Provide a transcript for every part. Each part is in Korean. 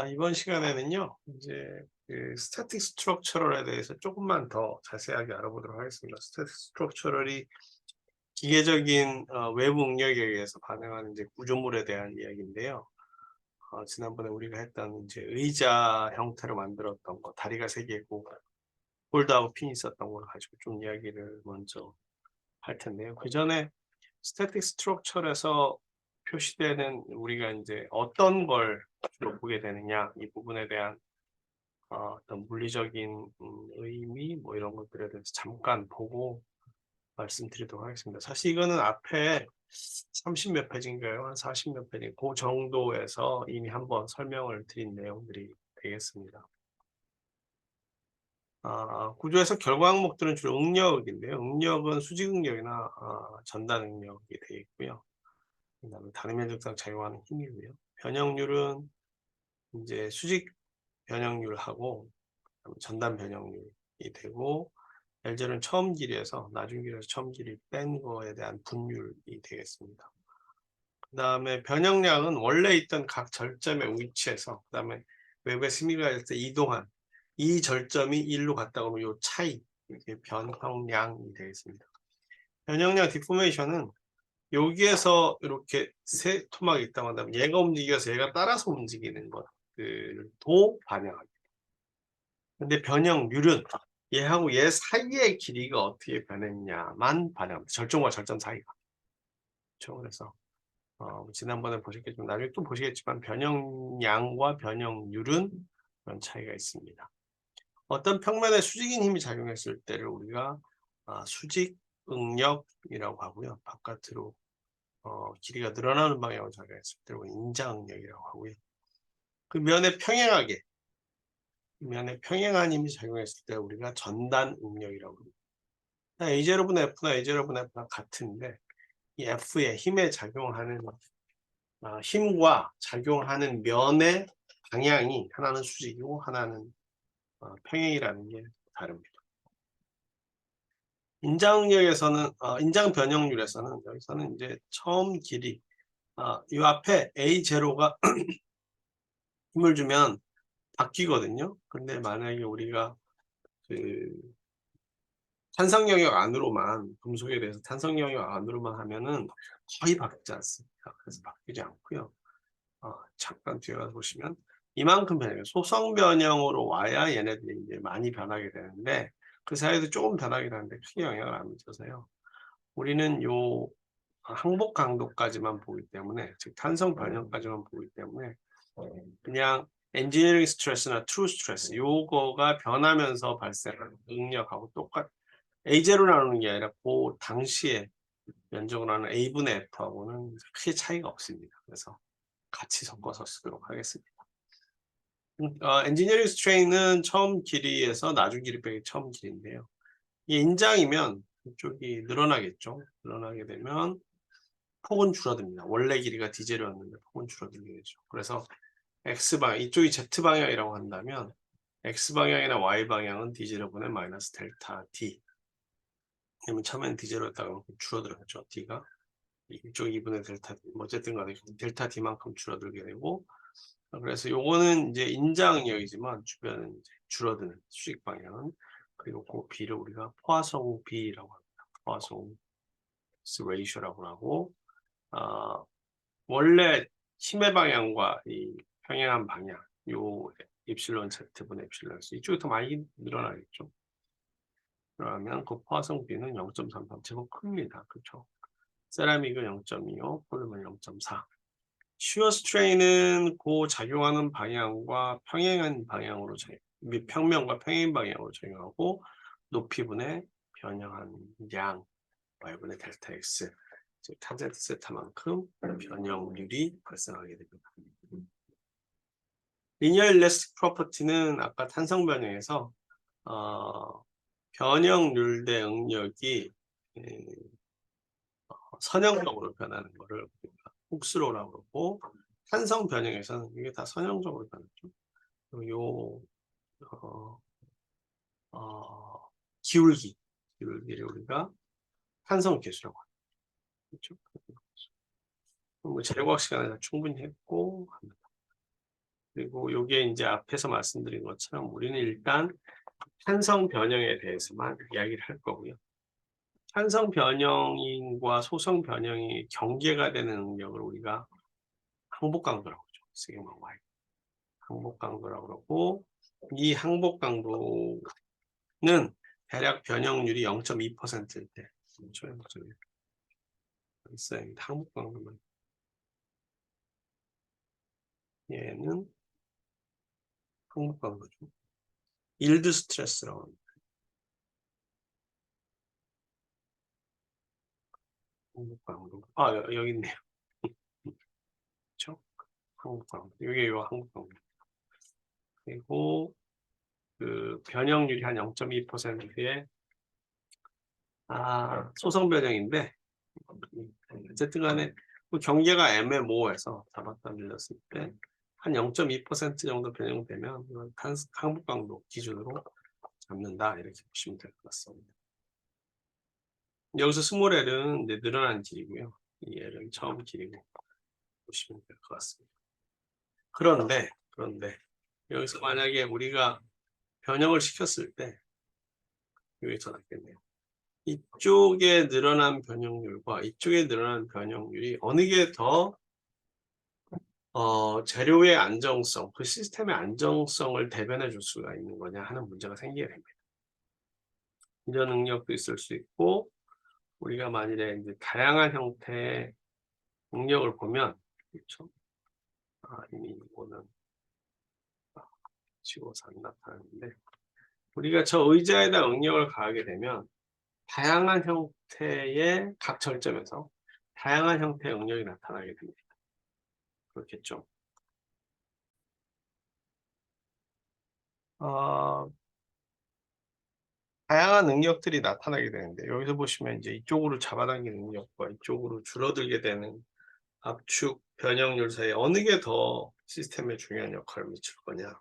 이번 시간에는요, 이제 그 스태틱 스트럭처럴에 대해서 조금만 더 자세하게 알아보도록 하겠습니다. 스태틱 스트럭처럴이 기계적인 외부 응력에 의해서 반응하는 이제 구조물에 대한 이야기인데요. 지난번에 우리가 했던 이제 의자 형태로 만들었던 거, 다리가 세 개고 홀드하고 핀이 있었던 걸 가지고 좀 이야기를 먼저 할 텐데요. 그 전에 스태틱 스트럭처에서 표시되는 우리가 이제 어떤 걸 주로 보게 되느냐 이 부분에 대한 어떤 물리적인 의미 뭐 이런 것들에 대해서 잠깐 보고 말씀드리도록 하겠습니다. 사실 이거는 앞에 30 몇 페이지인가요? 한 40 몇 페이지 그 정도에서 이미 한번 설명을 드린 내용들이 되겠습니다. 구조에서 결과 항목들은 주로 응력인데요. 응력은 수직 응력이나 전단 응력이 되어 있고요. 그다음에 다른 면적상 작용하는 힘이고요. 변형률은 이제 수직 변형률하고 전단 변형률이 되고, L절은 처음 길이에서 나중 길이에서 처음 길이 뺀 거에 대한 분율이 되겠습니다. 그 다음에 변형량은 원래 있던 각 절점의 위치에서 그 다음에 외부에 스미가 있을 때 이동한 이 절점이 1로 갔다 오면 이 차이, 이게 변형량이 되겠습니다. 변형량 디포메이션은 여기에서 이렇게 세 토막이 있다고 한다면 얘가 움직여서 얘가 따라서 움직이는 것들도 반영합니다. 근데 변형률은 얘하고 얘 사이의 길이가 어떻게 변했냐만 반영합니다. 절정과 절정 사이가. 그렇죠. 그래서 지난번에 보셨겠지만 나중에 또 보시겠지만 변형량과 변형률은 그런 차이가 있습니다. 어떤 평면에 수직인 힘이 작용했을 때를 우리가 수직 응력이라고 하고요. 바깥으로 길이가 늘어나는 방향으로 작용했을 때를 인자응력이라고 하고요. 그 면에 평행한 힘이 작용했을 때 우리가 전단 응력이라고 합니다. A제로분의 F나 A제로분의 F가 같은데 이 F의 힘에 작용하는 힘과 작용하는 면의 방향이 하나는 수직이고 하나는 평행이라는 게 다릅니다. 인장응력에서는 인장 변형률에서는 여기서는 이제 처음 길이 이 앞에 A0가 힘을 주면 바뀌거든요. 근데 만약에 우리가 그 탄성 영역 안으로만 금속에 대해서 탄성 영역 안으로만 하면은 거의 바뀌지 않습니다. 그래서 바뀌지 않고요. 잠깐 뒤에 가서 보시면 이만큼 변해요. 소성 변형으로 와야 얘네들이 이제 많이 변하게 되는데 그 사이에도 조금 변하게 되는데 크게 영향을 안 미쳐서요. 우리는 요 항복 강도까지만 보기 때문에 즉 탄성 변형까지만 보기 때문에 그냥 엔지니어링 스트레스나 트루 스트레스 요거가 변하면서 발생하는 응력하고 똑같 A0로 나누는 게 아니라 그 당시에 면적으로 하는 A분의 F하고는 크게 차이가 없습니다. 그래서 같이 섞어서 쓰도록 하겠습니다. 엔지니어링 스트레인은 처음 길이에서 나중 길이 빼기 처음 길이인데요. 이 인장이면 이쪽이 늘어나겠죠. 늘어나게 되면 폭은 줄어듭니다. 원래 길이가 D제로였는데 폭은 줄어들게 되죠. 그래서 X방향, 이쪽이 Z방향이라고 한다면 X방향이나 Y방향은 D제로분의 마이너스 델타 D. 왜냐면 처음엔 D제로였다가 줄어들었죠. D가. 이쪽 2분의 델타 D. 어쨌든 간에 델타 D만큼 줄어들게 되고, 그래서 요거는 이제 인자응력이지만 주변은 이제 줄어드는 수직 방향은, 그리고 그 B를 우리가 포화성 B라고 합니다. 포화성 레이쇼라고 하고, 원래 힘의 방향과 이 평행한 방향, 요 입실론 Z분의 입실론 S 이쪽이 더 많이 늘어나겠죠. 그러면 그 포화성 B는 0.33 제법 큽니다. 그렇죠? 세라믹은 0.25, 폴리머는 0.4. 슈어 스트레인은 그 작용하는 방향과 평행한 방향으로 평면과 평행 방향으로 작용하고 높이분의 변형한 양 y분의 델타 x 즉 탄젠트 세타만큼 변형률이 발생하게 됩니다. 리니어 일레스틱 프로퍼티는 아까 탄성 변형에서 변형률 대 응력이 선형적으로 변하는 것을 훅스로라고 그러고, 탄성 변형에서는 이게 다 선형적으로 변하죠. 그리고 요 기울기를 우리가 탄성 계수라고 합니다. 그렇죠? 뭐 재료과학 시간에 충분히 했고 합니다. 그리고 요게 이제 앞에서 말씀드린 것처럼 우리는 일단 편성 변형에 대해서만 이야기를 할 거고요. 편성 변형인과 소성 변형이 경계가 되는 능력을 우리가 항복 강도라고 하죠. 시그마 Y. 항복 강도라고 그러고, 이 항복 강도는 대략 변형률이 0.2%일 때, 있어요. 항복 강도는. 얘는 항복 강도죠. 일드 스트레스라고 합니다. 항복 강도. 아, 여기 있네요. 그렇죠? 항복 강도. 이게 요 항복 강도. 그리고 그 변형률이 한 0.2%의 소성 변형인데, 어쨌든 간에 그 경계가 애매모호해서 잡았다 밀렸을 때 한 0.2% 정도 변형되면 항복 강도 기준으로 잡는다, 이렇게 보시면 될 것 같습니다. 여기서 스몰 L은 이제 늘어난 길이고요. 이 L은 처음 길이고 보시면 될 것 같습니다. 그런데 여기서 만약에 우리가 변형을 시켰을 때 이게 더 낫겠네요. 이쪽에 늘어난 변형률과 이쪽에 늘어난 변형률이 어느 게 더 재료의 안정성, 그 시스템의 안정성을 대변해 줄 수가 있는 거냐 하는 문제가 생기게 됩니다. 이런 능력도 있을 수 있고, 우리가 만일에 이제 다양한 형태의 능력을 보면, 그렇죠? 이미 이거는 지워서 안 나타나는데, 우리가 저 의자에다 응력을 가하게 되면 다양한 형태의 각 절점에서 다양한 형태의 응력이 나타나게 됩니다. 그렇겠죠? 다양한 능력들이 나타나게 되는데, 여기서 보시면 이제 이쪽으로 잡아당기는 능력과 이쪽으로 줄어들게 되는 압축, 변형률 사이에 어느 게 더 시스템에 중요한 역할을 미칠 거냐.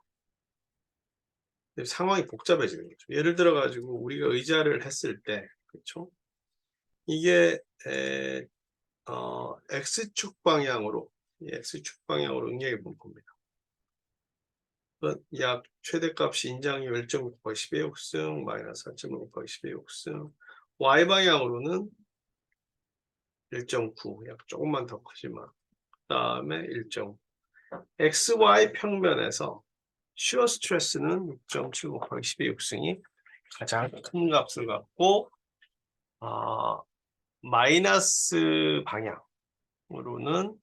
상황이 복잡해지는 거죠. 예를 들어 가지고 우리가 의자를 했을 때, 그렇죠? 이게 X축 방향으로, X축 방향으로 응력이 분포입니다. 약 최대값이 인장이 1.5 곱하기 10의 역승 마이너스 4.5 곱하기 10의 역승, Y 방향으로는 1.9, 약 조금만 더 크지만, 그 다음에 1.5. XY 평면에서 시어 스트레스는 6.7 곱하기 10의 육승이 가장 큰 값을 갖고, 마이너스 방향으로는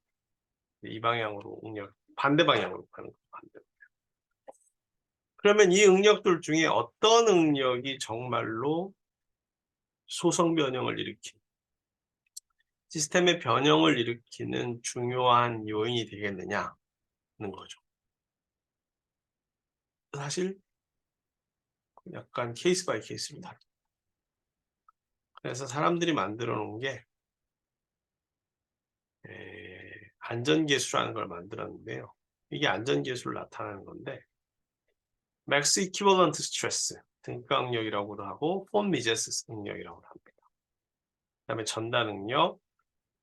이 방향으로 응력, 반대 방향으로 가는 거예요. 반대. 그러면 이 응력들 중에 어떤 응력이 정말로 소성 변형을 일으키는, 시스템의 변형을 일으키는 중요한 요인이 되겠느냐는 거죠. 사실 약간 케이스 바이 케이스로 다릅니다. 그래서 사람들이 만들어 놓은 게 안전계수라는 걸 만들었는데요. 이게 안전계수를 나타내는 건데, 맥스 이퀴벌런트 스트레스, 등가 응력이라고도 하고 폰 미제스 응력이라고도 합니다. 그 다음에 전달 응력,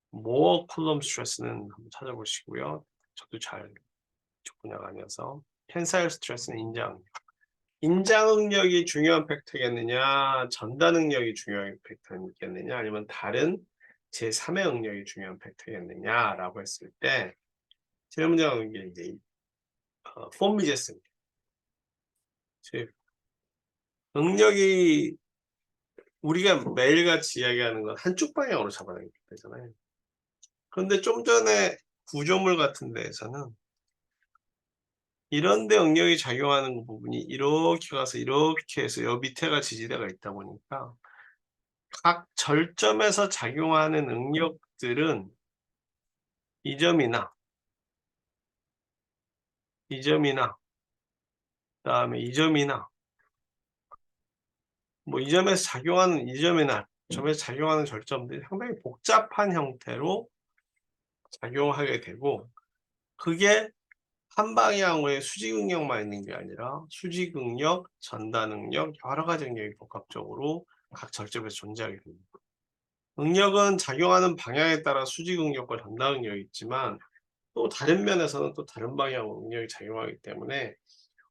모어 쿨럼 스트레스는 한번 찾아보시고요. 저도 잘 이쪽 분야가 아니어서. 텐사일 스트레스는 인장 응력. 인장 응력이 중요한 팩터겠느냐, 전달 응력이 중요한 팩터겠느냐, 아니면 다른 제3의 응력이 중요한 팩터겠느냐라고 했을 때, 제일 먼저 나오는 게 이제 폰 미제스 응력이 우리가 매일같이 이야기하는 건 한쪽 방향으로 잡아당기게 되잖아요. 그런데 좀 전에 구조물 같은 데에서는 이런 데 응력이 작용하는 부분이 이렇게 가서 이렇게 해서 여 밑에가 지지대가 있다 보니까 각 절점에서 작용하는 응력들은 이 점이나 그다음에 이 점이나 뭐 이 점에서 작용하는 이 점이나 점에서 작용하는 절점들이 상당히 복잡한 형태로 작용하게 되고, 그게 한 방향의 수직 응력만 있는 게 아니라 수직 응력, 전달 응력, 여러 가지 응력이 복합적으로 각 절점에서 존재하게 됩니다. 응력은 작용하는 방향에 따라 수직 응력과 전달 응력이 있지만 또 다른 면에서는 또 다른 방향 응력이 작용하기 때문에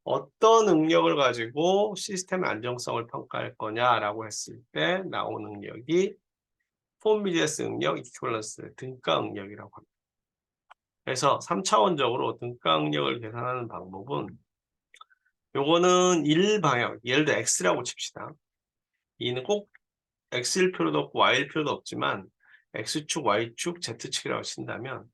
어떤 응력을 가지고 시스템의 안정성을 평가할 거냐라고 했을 때 나온 응력이 폼비제스 응력, 이퀴벌런스, 등가 응력이라고 합니다. 그래서 3차원적으로 등가 응력을 계산하는 방법은 요거는 일방향, 예를 들어 X라고 칩시다. 이는 꼭 X일 필요도 없고 Y일 필요도 없지만 X축, Y축, Z축이라고 친다면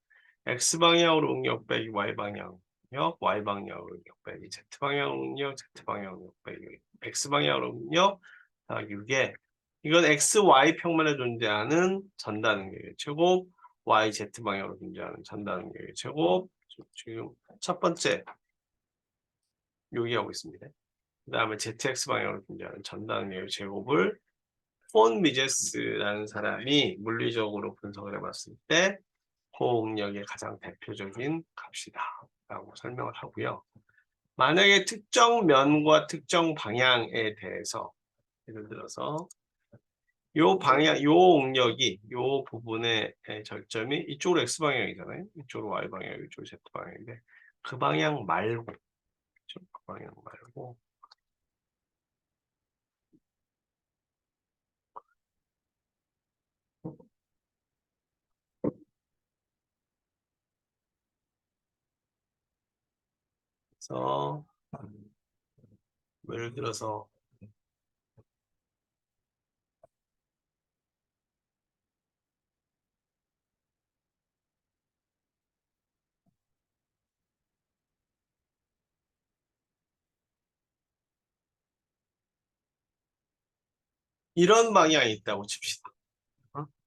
X방향으로 응력 빼기 Y방향 응력, Y방향으로 응력 빼기 Z방향 응력, Z방향 응력 빼기 X방향으로 응력 더하기 6에 이건 X, Y 평면에 존재하는 전단 응력의 제곱, Y, Z 방향으로 존재하는 전단 응력의 제곱. 지금 첫 번째 요기하고 있습니다. 그 다음에 ZX 방향으로 존재하는 전단 응력의 제곱을 폰 미제스라는 사람이 물리적으로 분석을 해봤을 때 고응력의 가장 대표적인 값이다 라고 설명을 하고요. 만약에 특정 면과 특정 방향에 대해서 예를 들어서 요 방향, 요 응력이 요 부분의 절점이 이쪽으로 X방향이잖아요. 이쪽으로 Y방향, 이쪽으로 Z방향인데 그 방향 말고 그 방향 말고 그래서 예를 들어서 이런 방향이 있다고 칩시다.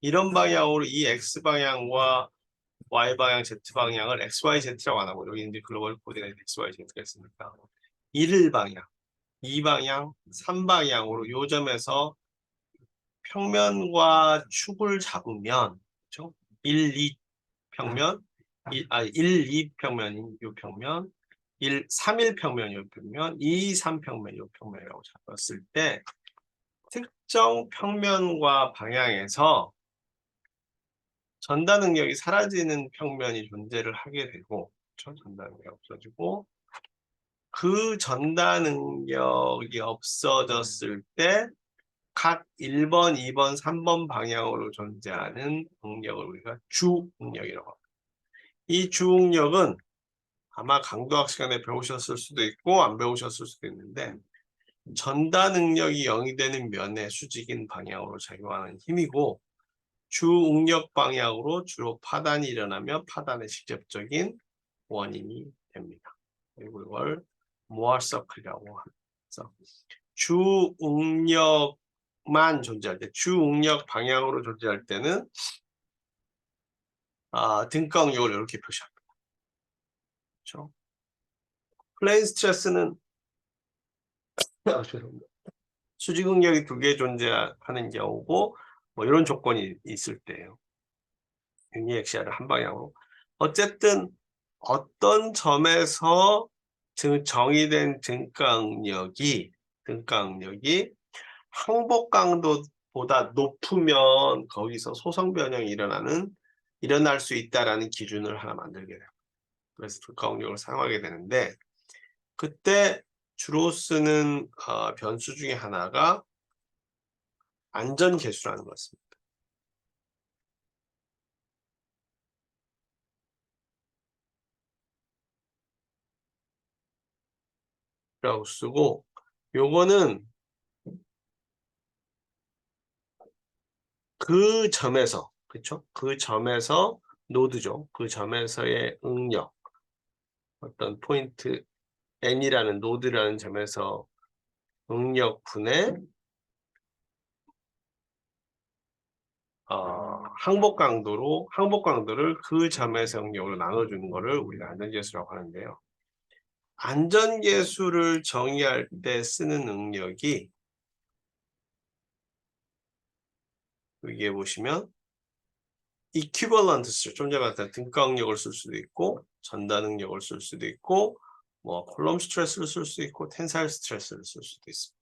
이런 방향으로 이 X방향과 Y방향, Z방향을 XYZ라고 안 하고 여기 이제 글로벌 코디네이트 XYZ가 있으니까 1방향, 2방향, 3방향으로 요 점에서 평면과 축을 잡으면 그렇죠? 1, 2 평면, 1, 2 평면인 요 평면, 3, 1 평면 요 평면, 2, 3 평면 요 평면이라고 잡았을 때 특정 평면과 방향에서 전단 응력이 사라지는 평면이 존재를 하게 되고, 그렇죠? 전단 응력이 없어지고, 그 전단 응력이 없어졌을 때 각 1번, 2번, 3번 방향으로 존재하는 응력을 우리가 주응력이라고 합니다. 이 주응력은 아마 강도학 시간에 배우셨을 수도 있고 안 배우셨을 수도 있는데 전단 응력이 0이 되는 면의 수직인 방향으로 작용하는 힘이고 주응력 방향으로 주로 파단이 일어나면 파단의 직접적인 원인이 됩니다. 그리고 이걸 모어 서클이라고 합니다. 주응력만 존재할 때, 주응력 방향으로 존재할 때는 등가 응력을 이렇게 표시합니다. 그렇죠? 플레인 스트레스는 죄송합니다. 수직 응력이 두 개 존재하는 경우고 뭐 이런 조건이 있을 때예요. 유니액시아를 한 방향으로. 어쨌든 어떤 점에서 정의된 등가 응력이 항복 강도보다 높으면 거기서 소성 변형이 일어날 수 있다라는 기준을 하나 만들게 돼요. 그래서 등가 응력을 사용하게 되는데 그때 주로 쓰는 변수 중에 하나가 안전계수라는 것입니다. 라고 쓰고 요거는 그 점에서 그렇죠? 그 점에서 노드죠. 그 점에서의 응력 어떤 포인트 N이라는 노드라는 점에서 응력분의 항복 강도를 그 점에서 응력으로 나눠주는 거를 우리가 안전계수라고 하는데요. 안전계수를 정의할 때 쓰는 응력이 여기에 보시면 이퀴벌런트 스트레스, 좀 전에 말했던 등가 응력을 쓸 수도 있고 전단 응력을 쓸 수도 있고 뭐 콜럼 스트레스를 쓸 수도 있고 텐사일 스트레스를 쓸 수도 있습니다.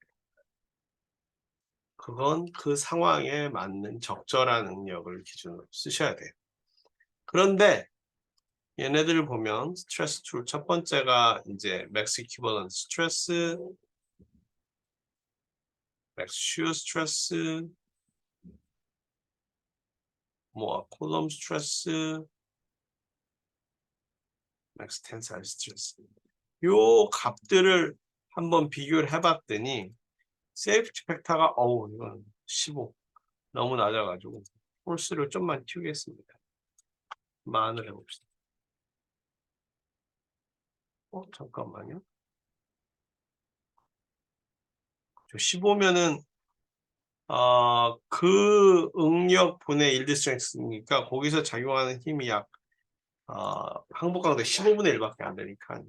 그건 그 상황에 맞는 적절한 응력을 기준으로 쓰셔야 돼요. 그런데 얘네들을 보면 스트레스 툴 첫 번째가 이제 맥스 이퀴벌런트 스트레스, 맥스 슈어 스트레스, 뭐 콜럼 스트레스, 맥스 텐사일 스트레스. 요 값들을 한번 비교를 해봤더니 세이프티 팩터가 이건 15 너무 낮아가지고 홀스를 좀만 키우겠습니다. 만을 해봅시다. 잠깐만요. 15면은 그 응력 분의 일드 스트렝스니까 거기서 작용하는 힘이 약 항복 강도 15분의 1밖에 안 되니까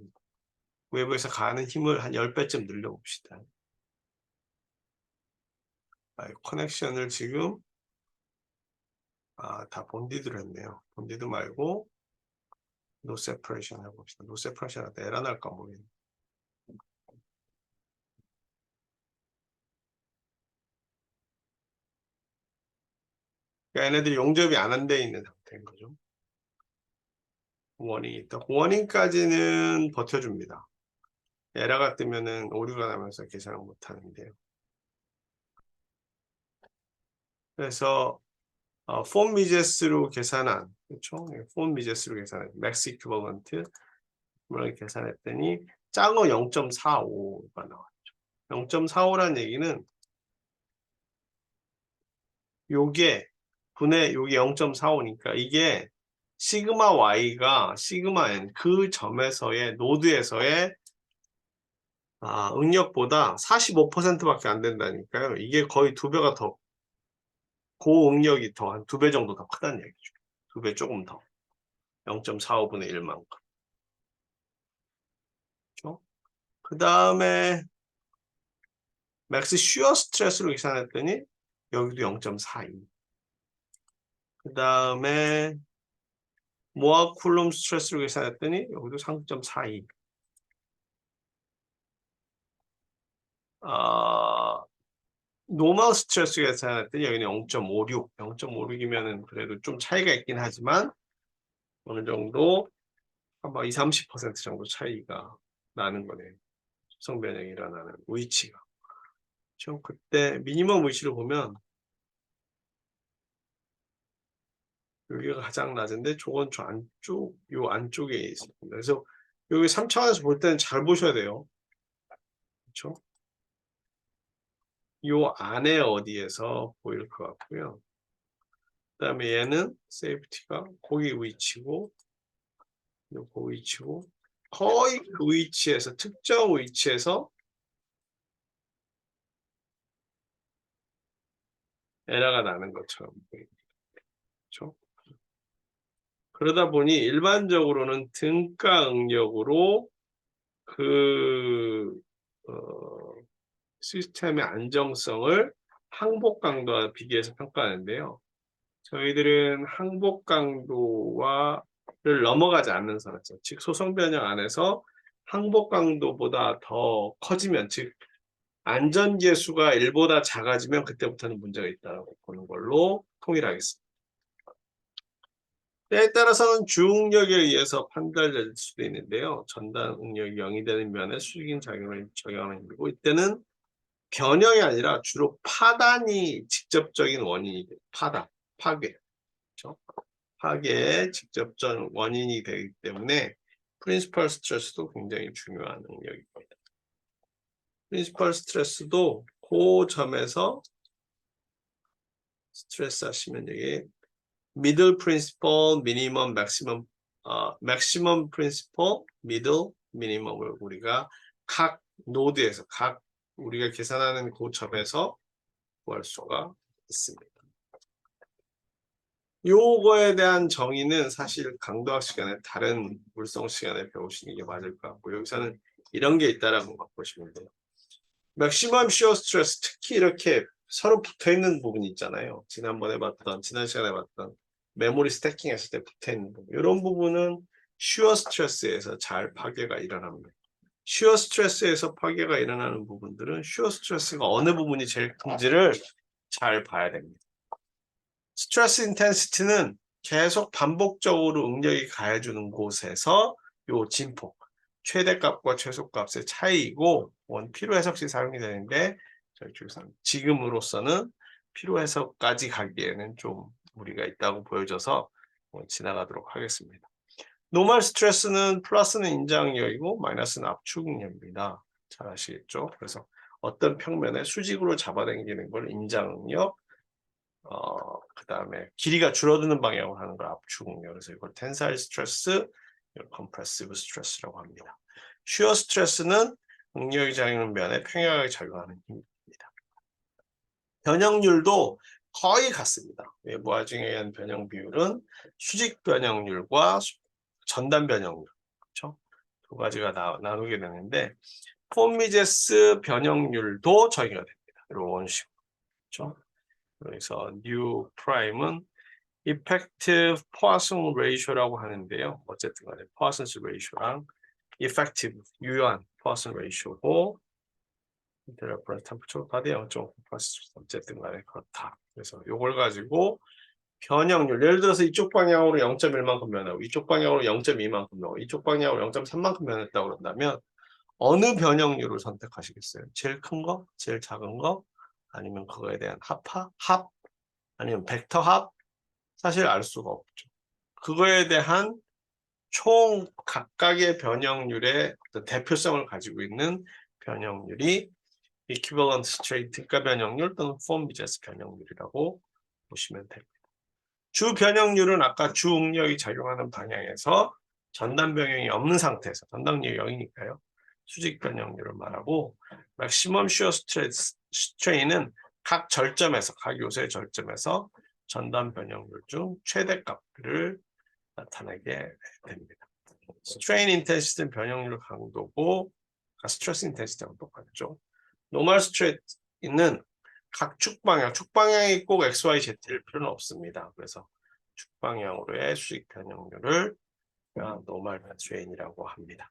외부에서 가는 힘을 한 10배쯤 늘려봅시다. 커넥션을 지금 다 본디드로 했네요. 본디드 말고 노 세퍼레이션 해봅시다. 노 세퍼레이션 할 때 에러 날까 모르겠네. 그러니까 얘네들이 용접이 안 돼 있는 상태인 거죠. 원인이 있다. 원인까지는 버텨줍니다. 에러가 뜨면은 오류가 나면서 계산을 못 하는데요. 그래서 폼 미제스로 계산한, 그렇죠? 폼 미제스로 계산한 맥스 이퀴벌런트 를 계산했더니 짱어 0.45가 나왔죠. 0.45란 얘기는 요게 분의 요게 0.45니까 이게 시그마 y가 시그마 n 그 점에서의 노드에서의 응력보다 45%밖에 안 된다니까요. 이게 거의 2배가 더 고응력이 더 한 2배 정도 더 크다는 얘기죠. 2배 조금 더 0.45분의 1만큼. 그렇죠? 그 다음에 맥스 슈어 스트레스로 계산했더니 여기도 0.42. 그 다음에 모아 쿨럼 스트레스로 계산했더니 여기도 3.42. 노멀 스트레스 계산했더니 여기는 0.56. 0.56이면은 그래도 좀 차이가 있긴 하지만 어느 정도 아마 20, 30% 정도 차이가 나는 거네요. 수성 변형이 일어나는 위치가. 그렇죠? 그때 미니멈 위치를 보면 여기가 가장 낮은데 저건 저 안쪽, 요 안쪽에 있습니다. 그래서 여기 3차원에서 볼 때는 잘 보셔야 돼요. 그렇죠? 요 안에 어디에서 보일 것 같고요. 그 다음에 얘는 세이프티가 거기 위치고 요 위치고 거의 그 위치에서 특정 위치에서 에러가 나는 것처럼 보입니다. 그렇죠? 그러다 보니 일반적으로는 등가 응력으로 그 시스템의 안정성을 항복 강도와 비교해서 평가하는데요. 저희들은 항복 강도를 넘어가지 않는 선에서, 즉 소성 변형 안에서 항복 강도보다 더 커지면, 즉 안전 계수가 1보다 작아지면 그때부터는 문제가 있다고 보는 걸로 통일하겠습니다. 때에 따라서는 주응력에 의해서 판단될 수도 있는데요. 전단 응력이 0이 되는 면에 수직인 작용을 적용하는 일이고, 이때는 변형이 아니라 주로 파단이 직접적인 원인이 돼요. 파괴. 그렇죠? 파괴의 직접적 원인이 되기 때문에 프린시펄 스트레스도 굉장히 중요한 능력입니다. 프린시펄 스트레스도 그 점에서 스트레스 하시면 여기 미들 프린시펄, 미니멈, 맥시멈, 맥시멈 프린시펄, 미들, 미니멈을 우리가 각 노드에서 각 우리가 계산하는 그 점에서 구할 수가 있습니다. 요거에 대한 정의는 사실 강도학 시간에 다른 물성 시간에 배우시는 게 맞을 것 같고 여기서는 이런 게 있다라고 보시면 돼요. 맥시멈 시어 스트레스 특히 이렇게 서로 붙어있는 부분이 있잖아요. 지난 시간에 봤던 메모리 스태킹 했을 때 붙어있는 부분. 이런 부분은 시어 스트레스에서 잘 파괴가 일어납니다. 시어 스트레스에서 파괴가 일어나는 부분들은 시어 스트레스가 어느 부분이 제일 큰지를 잘 봐야 됩니다. 스트레스 인텐시티는 계속 반복적으로 응력이 가해주는 곳에서 요 진폭, 최대값과 최소값의 차이이고 필요 해석 시 사용이 되는데 저희 쪽에서는 지금으로서는 필요 해석까지 가기에는 좀 무리가 있다고 보여져서 지나가도록 하겠습니다. 노멀 스트레스는 플러스는 인자응력이고 마이너스는 압축응력입니다. 잘 아시겠죠? 그래서 어떤 평면에 수직으로 잡아당기는 걸 인자응력, 그 다음에 길이가 줄어드는 방향으로 하는 걸 압축응력. 그래서 이걸 텐사일 스트레스, 컴프레시브 스트레스라고 합니다. 슈어 스트레스는 응력이 작용하는 면에 평행하게 작용하는 힘입니다. 변형률도 거의 같습니다. 외부 하중에 의한 변형 비율은 수직 변형률과 전단 변형률, 그렇죠? 두 가지가 나누게 되는데 폼미제스 변형률도 적용이 됩니다. 이런 식으로, 그렇죠? 그래서 뉴 프라임은 effective Poisson ratio라고 하는데요. 어쨌든 간에 Poisson's ratio랑 effective 유효한 Poisson ratio고 reference temperature 다 돼요. 좀 어쨌든 간에 그렇다. 그래서 이걸 가지고 변형률, 예를 들어서 이쪽 방향으로 0.1만큼 변하고 이쪽 방향으로 0.2만큼 변하고 이쪽 방향으로 0.3만큼 변했다고 그런다면 어느 변형률을 선택하시겠어요? 제일 큰 거? 제일 작은 거? 아니면 그거에 대한 합? 아니면 벡터 합? 사실 알 수가 없죠. 그거에 대한 총 각각의 변형률의 어떤 대표성을 가지고 있는 변형률이 equivalent straight 특가 변형률 또는 form bias 변형률이라고 보시면 됩니다. 주 변형률은 아까 주 응력이 작용하는 방향에서 전단 변형이 없는 상태에서 전단력이 0이니까요. 수직 변형률을 말하고 maximum shear strain은 각 절점에서 각 요소의 절점에서 전단 변형률 중 최대값을 나타내게 됩니다. strain intensity는 변형률 강도고 stress intensity랑 똑같죠. normal strain은 각 축방향, 축방향이 꼭 XYZ일 필요는 없습니다. 그래서 축방향으로의 수직 변형률을 노멀 스트레인이라고 합니다.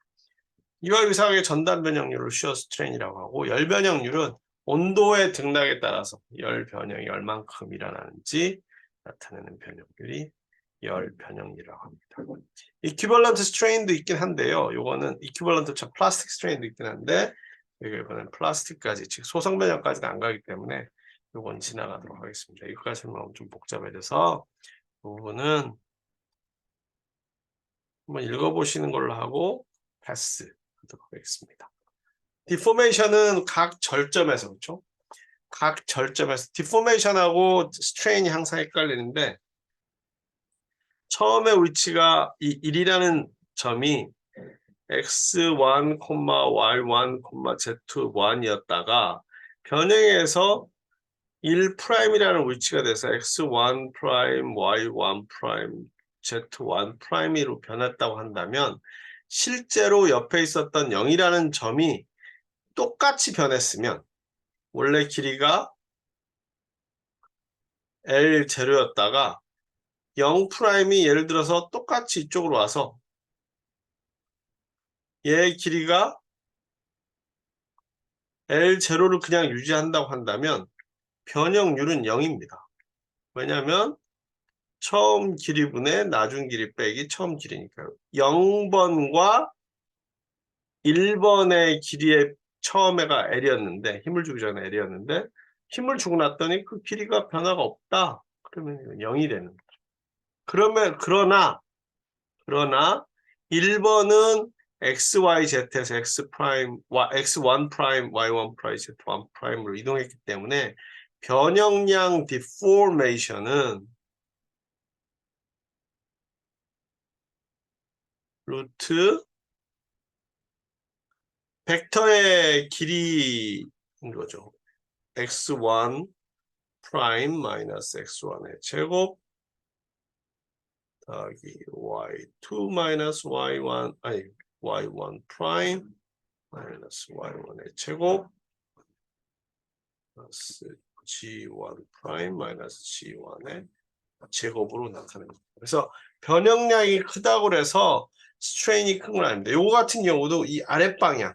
이와 유사하게 전단 변형률을 슈어 스트레인이라고 하고 열 변형률은 온도의 등락에 따라서 열 변형이 얼만큼 일어나는지 나타내는 변형률이 열 변형이라고 합니다. 이퀴벌런트 스트레인도 있긴 한데요. 요거는 이퀴벌런트 플라스틱 스트레인도 있긴 한데 이번엔 플라스틱까지 즉 소성 변형까지는 안 가기 때문에 요건 지나가도록 하겠습니다. 이거까지 설명하면 좀 복잡해져서 이 부분은 한번 읽어보시는 걸로 하고 패스 하도록 하겠습니다. 디포메이션은 각 절점에서 그렇죠? 각 절점에서 디포메이션하고 스트레인이 항상 헷갈리는데 처음에 위치가 이 1이라는 점이 x1, y1, z1이었다가 변형해서 1'이라는 위치가 돼서 x1', y1', z1'로 변했다고 한다면 실제로 옆에 있었던 0이라는 점이 똑같이 변했으면 원래 길이가 L0였다가 0'이 예를 들어서 똑같이 이쪽으로 와서 얘의 길이가 L0를 그냥 유지한다고 한다면 변형률은 0입니다. 왜냐하면 처음 길이분의 나중 길이 빼기 처음 길이니까요. 0번과 1번의 길이의 처음에가 L이었는데 힘을 주기 전에 L이었는데 힘을 주고 났더니 그 길이가 변화가 없다. 그러면 0이 되는 거죠. 그러나 1번은 XYZ에서 X1', Y1', Z1'으로 이동했기 때문에 변형량 디포메이션은 루트 벡터의 길이인 거죠. x1 프라임 마이너스 x1의 제곱 더하기 y2 마이너스 y1 아니 y1 프라임 마이너스 y1의 제곱 플러스 g1 프라임 마이너스 g1의 제곱으로 나타냅니다. 그래서 변형량이 크다고 해서 스트레인이 큰 건 아닙니다. 요거 같은 경우도 이 아랫방향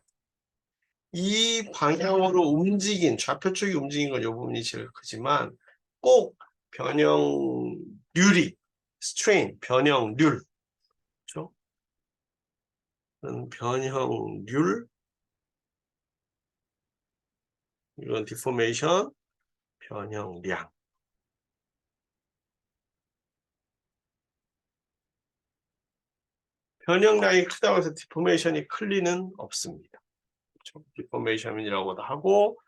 이 방향으로 움직인 좌표 쪽이 움직인 건 이 부분이 제일 크지만 꼭 변형률이 strain, 변형률. 그렇죠? 변형률, 이건 deformation, 변형량. 변형량이 크다고 해서 deformation이 클 리는 없습니다. 그렇죠? deformation이라고도 하고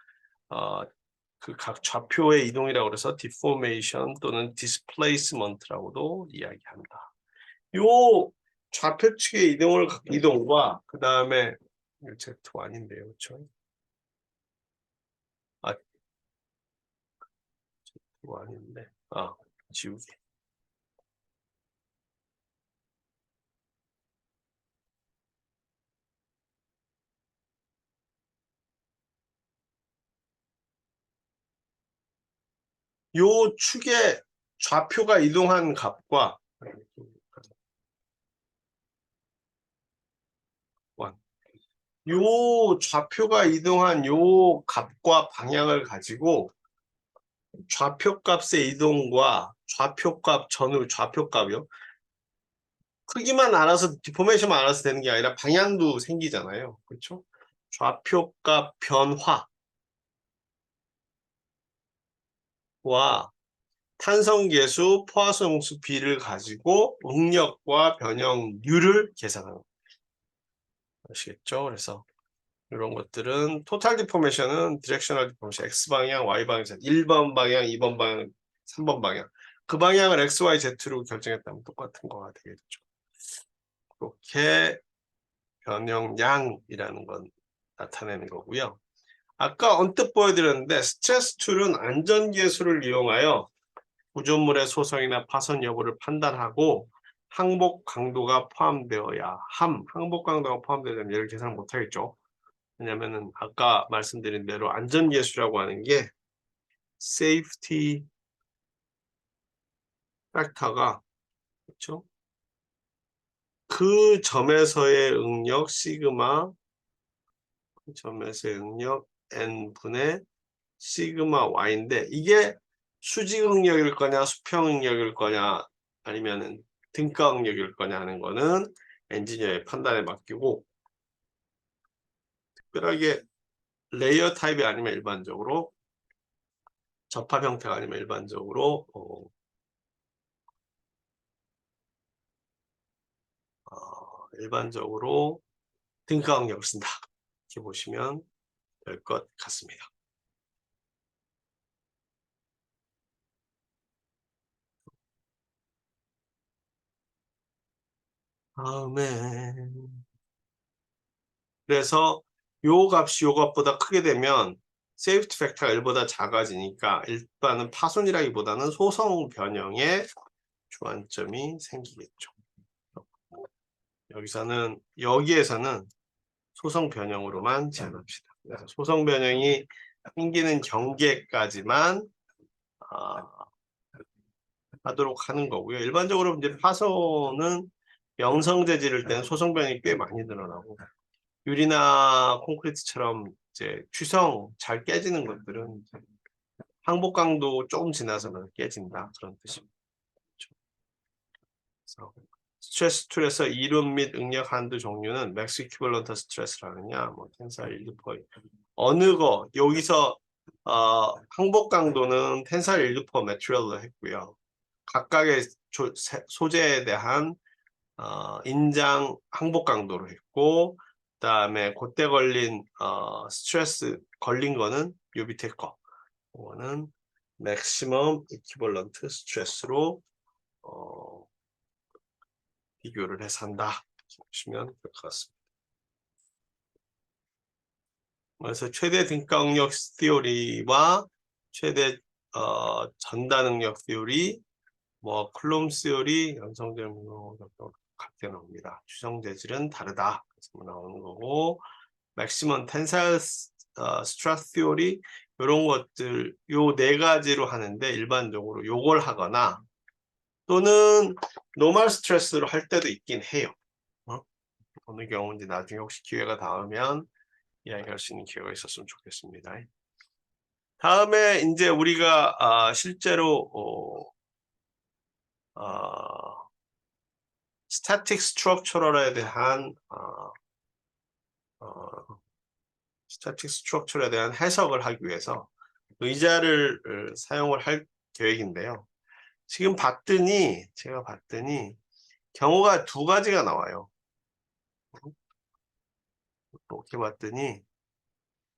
그 각 좌표의 이동이라고 해서 deformation 또는 displacement라고도 이야기합니다. 요 좌표 측의 이동과 그 다음에 Z2 아닌데요, 그렇죠? Z2 아닌데, 지우개. 요 축의 좌표가 이동한 값과 요 좌표가 이동한 요 값과 방향을 가지고 좌표값의 이동과 좌표값 전후 좌표값이요. 크기만 알아서 디포메이션만 알아서 되는 게 아니라 방향도 생기잖아요. 그렇죠? 좌표값 변화와 탄성계수 포화소용수 B를 가지고 응력과 변형률을 계산하는 거예요. 아시겠죠? 그래서 이런 것들은 토탈 디포메이션은 디렉셔널 디포메이션 X방향, Y방향, 1번 방향, 2번 방향, 3번 방향. 그 방향을 X, Y, Z로 결정했다면 똑같은 거가 되겠죠. 그렇게 변형량이라는 건 나타내는 거고요. 아까 언뜻 보여드렸는데 스트레스 툴은 안전계수를 이용하여 구조물의 소성이나 파손 여부를 판단하고 항복 강도가 포함되어야 항복 강도가 포함되면 얘를 계산 못하겠죠. 왜냐면은 아까 말씀드린 대로 안전계수라고 하는 게 safety factor가 그렇죠? 그 점에서의 응력 시그마, 그 점에서의 응력 n분의 시그마 y인데 이게 수직 응력일 거냐 수평 응력일 거냐 아니면은 등가 응력일 거냐 하는 거는 엔지니어의 판단에 맡기고 특별하게 레이어 타입이 아니면 일반적으로 접합 형태가 아니면 일반적으로 일반적으로 등가 응력을 쓴다. 이렇게 보시면 될 것 같습니다. 다음에 그래서 요 값이 요 값보다 크게 되면 세이프티 팩터가 1보다 작아지니까 일단은 파손이라기보다는 소성 변형에 주안점이 생기겠죠. 여기에서는 소성 변형으로만 제한합시다. 그래서 소성 변형이 생기는 경계까지만 하도록 하는 거고요. 일반적으로 이제 파손은 영성 재질일 때는 소성 변형이 꽤 많이 늘어나고 유리나 콘크리트처럼 이제 취성 잘 깨지는 것들은 항복 강도 조금 지나서는 깨진다 그런 뜻입니다. 그래서 스트레스 툴에서 이론 및 응력 한도 종류는 맥스 이퀴벌런트 스트레스라느냐, 뭐 텐사일 일루퍼 어느 거 여기서 항복 강도는 텐사일 일루퍼 매트리얼로 했고요. 각각의 소재에 대한 인장 항복 강도로 했고, 그다음에 그때 걸린 스트레스 걸린 거는 요 밑에 거, 이거는 맥시멈 이퀴벌런트 스트레스로 비교를 해서 한다. 보시면 될 것 같습니다. 그래서 최대 등가 응력 시오리와 최대 전단 응력 시오리, 뭐 쿨롬 시오리, 연성재 같게 나옵니다. 추정 재질은 다르다. 그래서 나오는 거고, 맥시멈 텐사일 스트레스 시오리 이런 것들 요 네 가지로 하는데 일반적으로 요걸 하거나 또는 노멀 스트레스로 할 때도 있긴 해요. 어느 경우인지 나중에 혹시 기회가 닿으면 이야기할 수 있는 기회가 있었으면 좋겠습니다. 다음에 이제 우리가 실제로 스태틱 스트럭처럴에 대한 스태틱 스트럭처럴에 대한 해석을 하기 위해서 의자를 사용을 할 계획인데요. 지금 제가 봤더니 경우가 두 가지가 나와요. 이렇게 봤더니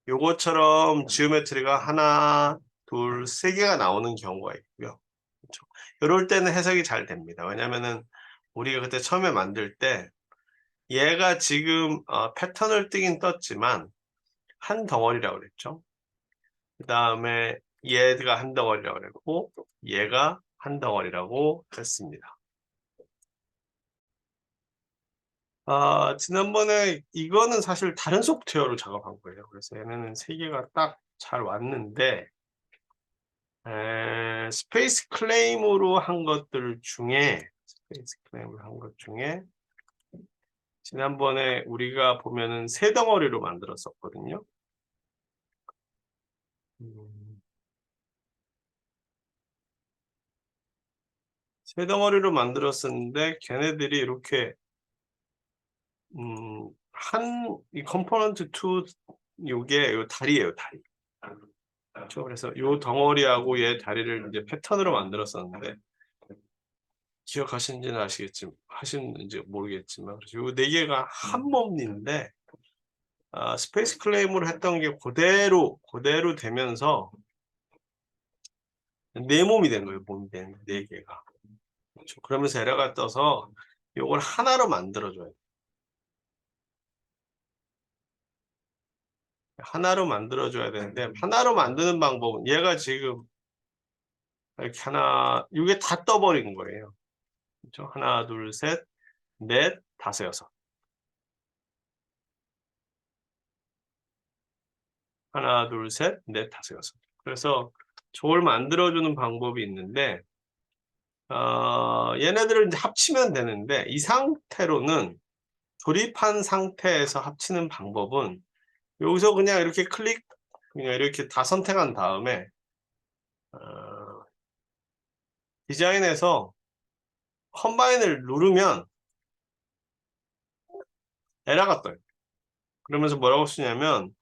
요것처럼 지오메트리가 하나, 둘, 세 개가 나오는 경우가 있고요. 그렇죠? 이럴 때는 해석이 잘 됩니다. 왜냐면은 우리가 그때 처음에 만들 때 얘가 지금 패턴을 뜨긴 떴지만 한 덩어리라고 그랬죠. 그 다음에 얘가 한 덩어리라고 그랬고 얘가 한 덩어리라고 했습니다. 지난번에 이거는 사실 다른 소프트웨어로 작업한 거예요. 그래서 얘네는 세 개가 딱 잘 왔는데 스페이스 클레임으로 한 것들 중에 지난번에 우리가 보면은 세 덩어리로 만들었었거든요. 세 덩어리로 만들었었는데 걔네들이 이렇게 이 컴포넌트 2 요게 요 다리예요, 다리. 그렇죠? 그래서 요 덩어리하고 얘 다리를 이제 패턴으로 만들었었는데 기억하시는지는 하시는지 모르겠지만 그래서 요 네 개가 한 몸인데 스페이스 클레임으로 했던 게 그대로 되면서 네 몸이 된 거예요. 몸이 된 네 개가. 그렇죠? 그러면서 에러가 떠서 요걸 하나로 만들어줘야 돼요. 하나로 만들어줘야 되는데 하나로 만드는 방법은 얘가 지금 이렇게 이게 다 떠버린 거예요. 그렇죠? 하나, 둘, 셋, 넷, 다섯, 여섯. 하나, 둘, 셋, 넷, 다섯, 여섯. 그래서 저걸 만들어주는 방법이 있는데 얘네들을 이제 합치면 되는데 이 상태로는 조립한 상태에서 합치는 방법은 여기서 그냥 이렇게 그냥 이렇게 다 선택한 다음에 디자인에서 컴바인을 누르면 에러가 떠요. 그러면서 뭐라고 쓰냐면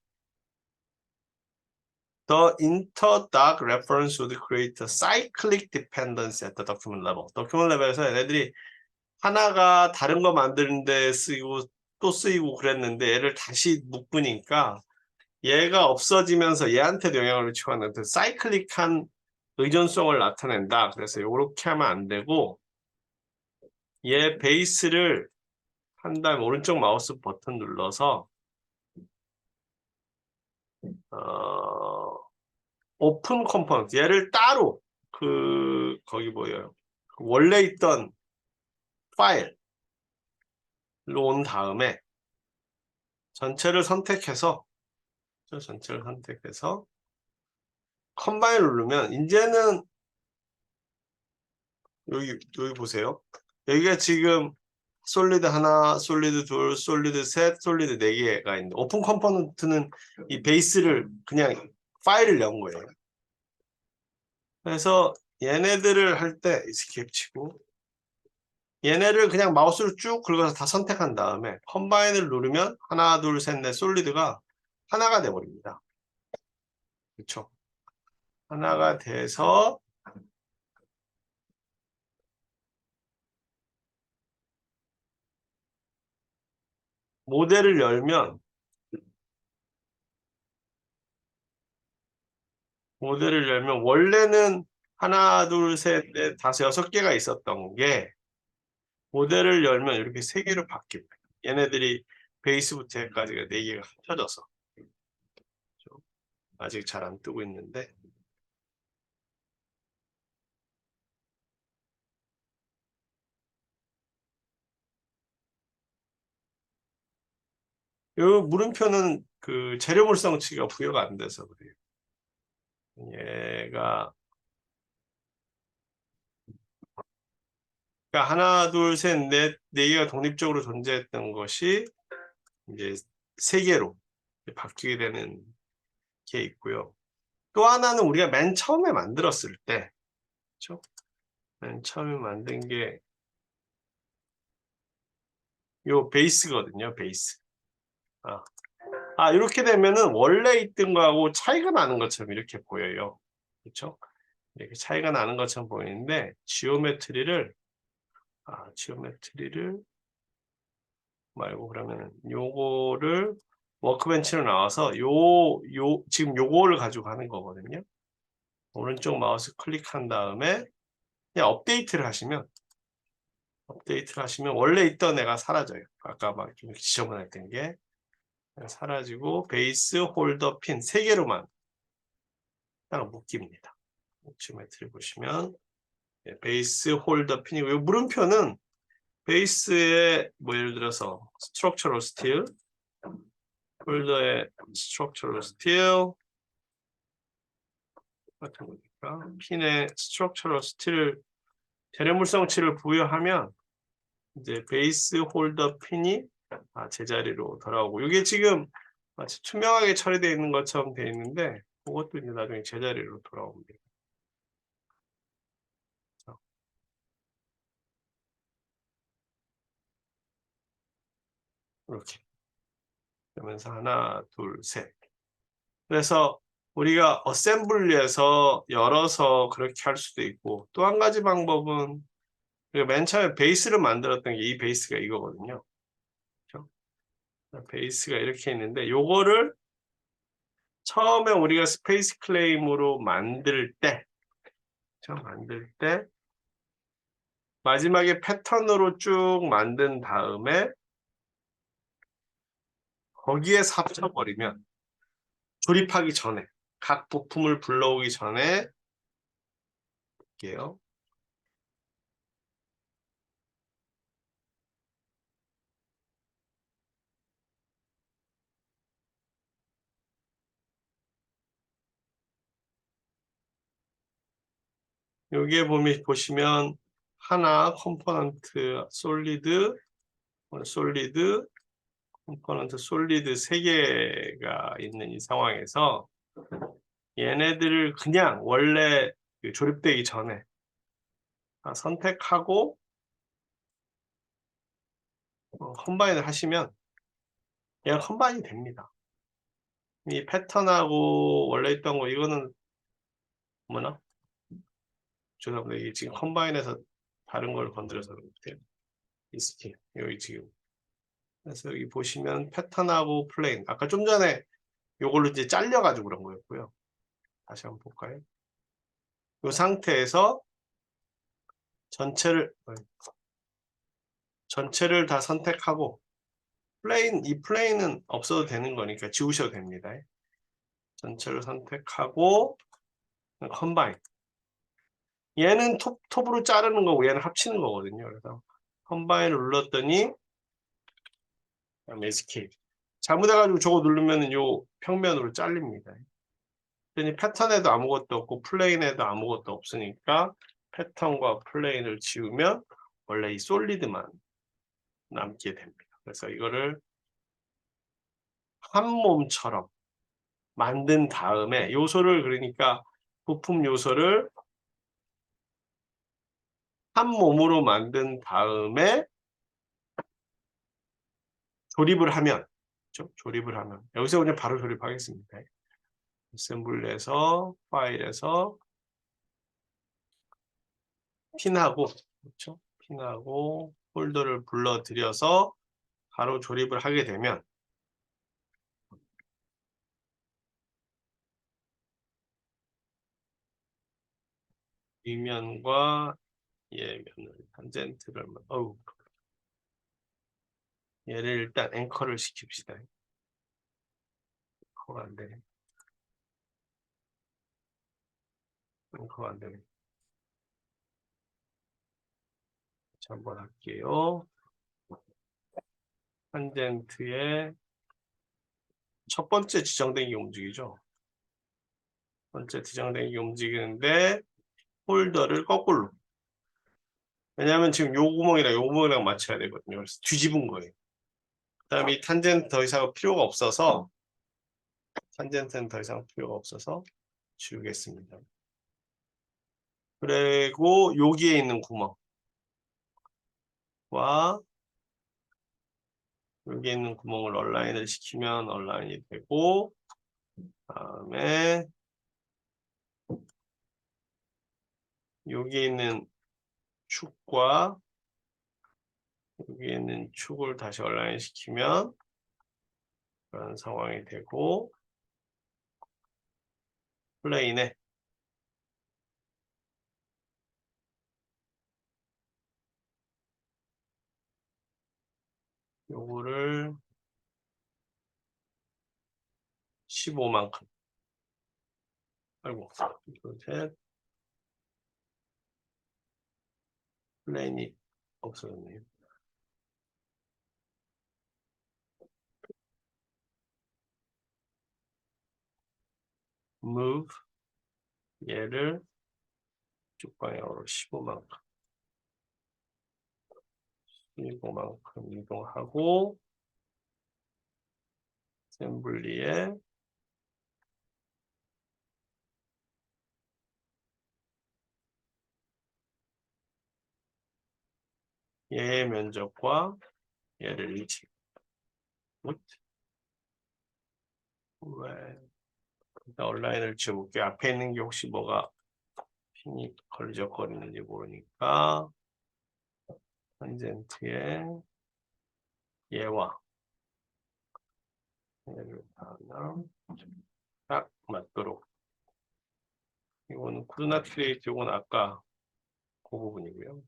The inter-doc reference would create a cyclic dependency at the document level. document level에서 얘네들이 하나가 다른 거 만드는데 쓰이고 또 쓰이고 그랬는데 얘를 다시 묶으니까 얘가 없어지면서 얘한테도 영향을 미치는 그 사이클릭한 의존성을 나타낸다. 그래서 이렇게 하면 안 되고 얘 베이스를 한 다음에 오른쪽 마우스 버튼 눌러서 오픈 컴포넌트 얘를 따로 거기 뭐예요? 원래 있던 파일로 온 다음에 전체를 선택해서 컴바인 누르면 이제는 여기 보세요. 여기가 지금 솔리드 하나, 솔리드 둘, 솔리드 셋, 솔리드 네 개가 있는데 오픈 컴포넌트는 이 베이스를 그냥 파일을 연 거예요. 그래서 얘네들을 할 때 에스케이프 치고 얘네를 그냥 마우스로 쭉 긁어서 다 선택한 다음에 컴바인을 누르면 하나, 둘, 셋, 넷 솔리드가 하나가 돼버립니다. 그렇죠? 하나가 돼서 모델을 열면 원래는 하나, 둘, 셋, 넷, 다섯, 여섯 개가 있었던 게 모델을 열면 이렇게 세 개로 바뀝니다. 얘네들이 베이스부터 해까지가 네 개가 합쳐져서 아직 잘 안 뜨고 있는데 이 물음표는 그 재료 물성치가 부여가 안 돼서 그래요. 얘가 그러니까 하나, 둘, 셋, 넷, 네 개가 독립적으로 존재했던 것이 이제 세 개로 바뀌게 되는 게 있고요. 또 하나는 우리가 맨 처음에 만들었을 때, 그렇죠? 맨 처음에 만든 게 요 베이스거든요. 베이스. 이렇게 되면은 원래 있던 거하고 차이가 나는 것처럼 이렇게 보여요. 그렇죠? 이렇게 차이가 나는 것처럼 보이는데 지오메트리를 말고 그러면은 요거를 워크벤치로 나와서 지금 요거를 가지고 가는 거거든요. 오른쪽 마우스 클릭한 다음에 그냥 업데이트를 하시면 원래 있던 애가 사라져요. 아까 막 좀 지저분했던 게 사라지고 베이스 홀더 핀 3개로만 딱 묶입니다. 지오메트리 보시면 베이스 홀더 핀이고 이 물음표는 베이스에 뭐 예를 들어서 스트럭처럴 스틸 홀더의 스트럭처럴 스틸 같은 거니까 핀의 스트럭처럴 스틸 재래물성치를 부여하면 이제 베이스 홀더 핀이 제자리로 돌아오고 이게 지금 마치 투명하게 처리되어 있는 것처럼 되어 있는데 그것도 이제 나중에 제자리로 돌아옵니다. 이렇게 그러면서 하나, 둘, 셋. 그래서 우리가 어셈블리에서 열어서 그렇게 할 수도 있고 또 한 가지 방법은 맨 처음에 베이스를 만들었던 게 이 베이스가 이거거든요. 그렇죠? 베이스가 이렇게 있는데 요거를 처음에 우리가 스페이스 클레임으로 만들 때 마지막에 패턴으로 쭉 만든 다음에 거기에 합쳐버리면 조립하기 전에 각 부품을 불러오기 전에 볼게요. 여기에 보시면 하나 컴포넌트 솔리드 컴포넌트 솔리드 3개가 있는 이 상황에서 얘네들을 그냥 원래 조립되기 전에 선택하고 컴바인을 하시면 얘가 컴바인이 됩니다. 이 패턴하고 원래 있던 거 이거는 뭐나? 죄송합니다. 이게 지금 컴바인에서 다른 걸 건드려서 그렇대요. 이 스킨 여기 지금 그래서 여기 보시면 패턴하고 플레인 아까 좀 전에 요걸로 이제 잘려가지고 그런 거였고요. 다시 한번 볼까요? 이 상태에서 전체를 다 선택하고 이 플레인은 없어도 되는 거니까 지우셔도 됩니다. 전체를 선택하고 컴바인 얘는 톱으로 자르는 거고 얘는 합치는 거거든요. 그래서 컴바인을 눌렀더니 에스케이프 잘못해가지고 저거 누르면 요 평면으로 잘립니다. 그랬더니 패턴에도 아무것도 없고 플레인에도 아무것도 없으니까 패턴과 플레인을 지우면 원래 이 솔리드만 남게 됩니다. 그래서 이거를 한 몸처럼 만든 다음에 요소를 그러니까 부품 요소를 한 몸으로 만든 다음에 조립을 하면 그렇죠? 조립을 하면 여기서 그냥 바로 조립하겠습니다. 어셈블리에서 파일에서 핀하고 그렇죠? 핀하고 폴더를 불러들여서 바로 조립을 하게 되면 윗면과 얘면을 탄젠트를 얘를 일단 앵커를 시킵시다. 앵커가 안 되네. 앵커가 안 되네. 자, 한번 할게요. 탄젠트의 첫 번째 지정된 게 움직이죠. 첫 번째 지정된 게 움직이는데 홀더를 거꾸로. 왜냐하면 지금 요 구멍이랑 요 구멍이랑 맞춰야 되거든요. 그래서 뒤집은 거예요. 그 다음에 이 탄젠트 더 이상 필요가 없어서 탄젠트는 더 이상 필요가 없어서 지우겠습니다. 그리고 여기에 있는 구멍과 여기에 있는 구멍을 얼라인을 시키면 얼라인이 되고, 다음에 여기에 있는 축과 여기에 있는 축을 다시 얼라인 시키면 그런 상황이 되고, 플레인에 요거를 15만큼, 아이고, 둘, 셋, 플레인이 없어졌네요. move 얘를 쭉 방향으로 15만큼 이동하고, 어셈블리에 얘의 면적과 얘를 일치. 왜 일단 온라인을 지워볼게요. 앞에 있는 게 혹시 뭐가 핀이 걸리적거리는지 모르니까 탄젠트에 얘와 얘를 하나 딱 맞도록. 이거는 코르디네이트, 이건 아까 그 부분이고요.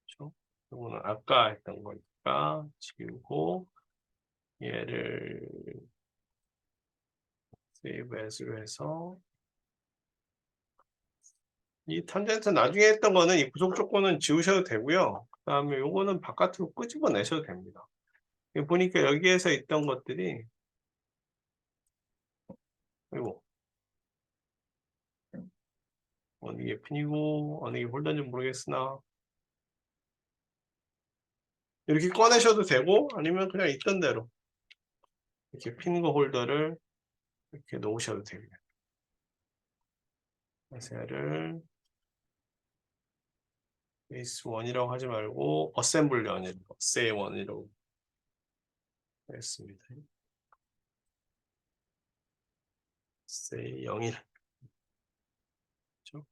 그렇죠? 이거는 아까 했던 거니까 지우고 얘를 세이브 애스로 해서, 이 탄젠트 나중에 했던 거는 이 구속 조건은 지우셔도 되고요. 그 다음에 요거는 바깥으로 끄집어 내셔도 됩니다. 보니까 여기에서 있던 것들이, 그리고 어느 게 핀이고 어느 게 홀더인지 모르겠으나 이렇게 꺼내셔도 되고, 아니면 그냥 있던 대로 이렇게 핀과 홀더를 이렇게 놓으셔도 됩니다. 그래서 얘를 베이스 1이라고 하지 말고 어셈블리 1이라고, 어세이 1이라고 했습니다. 어세이 01. 그렇죠?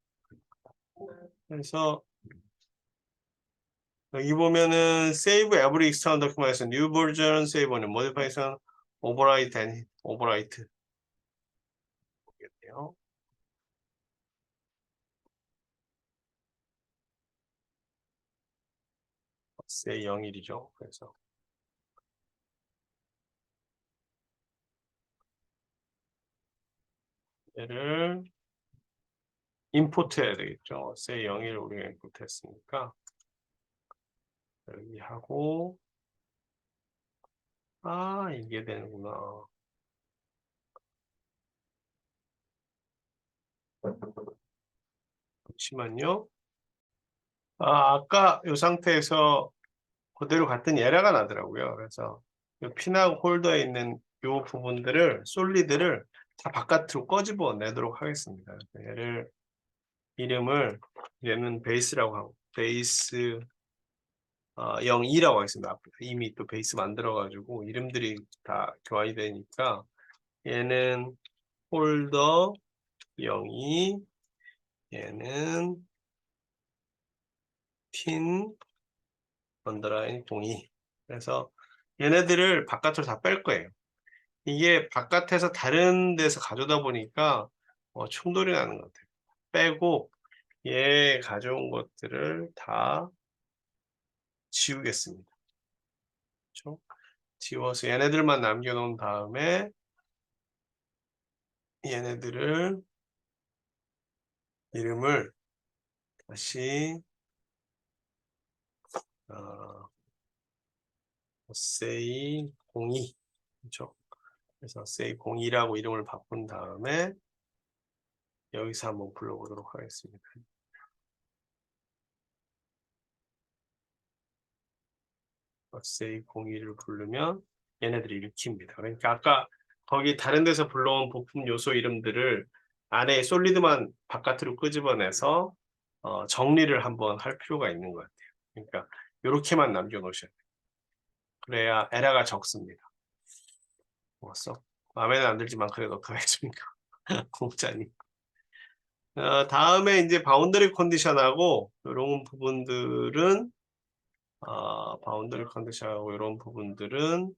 그래서 여기 보면은 save every external document, new version, save on modification, overwrite and overwrite 보겠네요. 어세이 01이죠. 그래서 얘를 임포트 해야 되겠죠. say 01을 우리가 임포트 했으니까 여기 하고, 이게 되는구나. 잠시만요. 아까 이 상태에서 그대로 갔더니 에러가 나더라고요. 그래서 이 핀하고 홀더에 있는 이 부분들을, 솔리드를 다 바깥으로 꺼집어 내도록 하겠습니다. 얘를, 이름을, 얘는 베이스라고 하고, 베이스 02라고 하겠습니다. 이미 또 베이스 만들어가지고 이름들이 다 교환이 되니까 얘는 홀더 02, 얘는 핀 언더라인 02. 그래서 얘네들을 바깥으로 다 뺄 거예요. 이게 바깥에서 다른 데서 가져다 보니까 충돌이 나는 것 같아요. 빼고 얘 가져온 것들을 다 지우겠습니다. 그렇죠? 지워서 얘네들만 남겨놓은 다음에 얘네들을 이름을 다시 say 02, 그렇죠? 그래서 say 02라고 이름을 바꾼 다음에 여기서 한번 불러보도록 하겠습니다. say 02를 부르면 얘네들이 읽힙니다. 그러니까 아까 거기 다른 데서 불러온 부품 요소 이름들을 안에 솔리드만 바깥으로 끄집어내서 정리를 한번 할 필요가 있는 것 같아요. 그러니까 요렇게만 남겨 놓으셔야 돼요. 그래야 에러가 적습니다. 썩 마음에는 안 들지만 그래도 어떡하겠습니까? 공짜니. 다음에 이제 바운더리 컨디션하고 요런 부분들은 바운더리 컨디션하고 요런 부분들은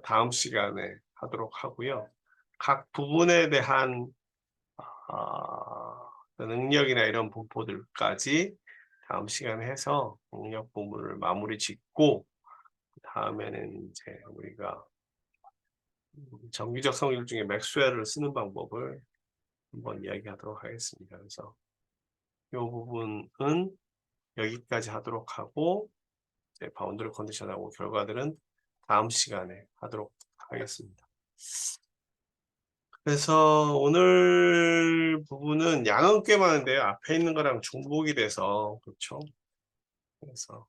다음 시간에 하도록 하고요. 각 부분에 대한 능력이나 이런 분포들까지 다음 시간에 해서 능력 부분을 마무리 짓고 다음에는 이제 우리가 정기적 성질 중에 맥스웰을 쓰는 방법을 한번 이야기하도록 하겠습니다. 그래서 이 부분은 여기까지 하도록 하고 이제 바운더리 컨디션하고 결과들은 다음 시간에 하도록 하겠습니다. 그래서 오늘 부분은 양은 꽤 많은데요. 앞에 있는 거랑 중복이 돼서 그렇죠. 그래서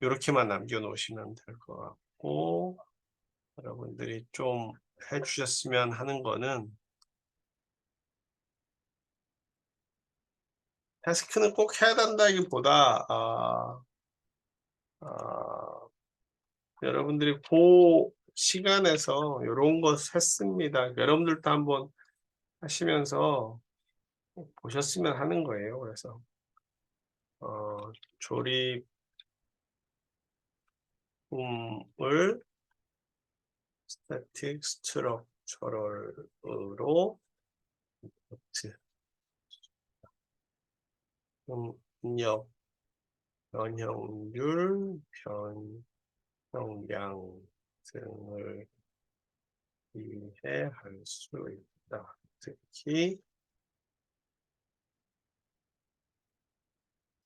이렇게만 남겨놓으시면 될 것 같고 여러분들이 좀 해주셨으면 하는 거는 태스크는 꼭 해야 된다기보다 여러분들이 그 시간에서 이런 거 했습니다. 여러분들도 한번 하시면서 보셨으면 하는 거예요. 그래서 조립음을 스태틱 스트럭처럴로 응력, 변형률, 변형량 등을 이해할 수 있다. 특히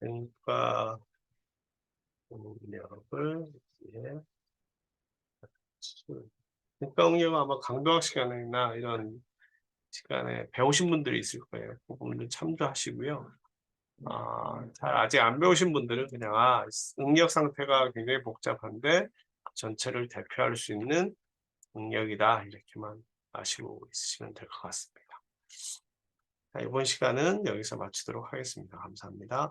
등가 응력을 이해할 수 있다. 등가 응력은 아마 강도학 시간이나 이런 시간에 배우신 분들이 있을 거예요. 그 부분들 참조하시고요. 잘 아직 안 배우신 분들은 그냥 응력 상태가 굉장히 복잡한데 전체를 대표할 수 있는 응력이다 이렇게만 아시고 있으시면 될 것 같습니다. 자, 이번 시간은 여기서 마치도록 하겠습니다. 감사합니다.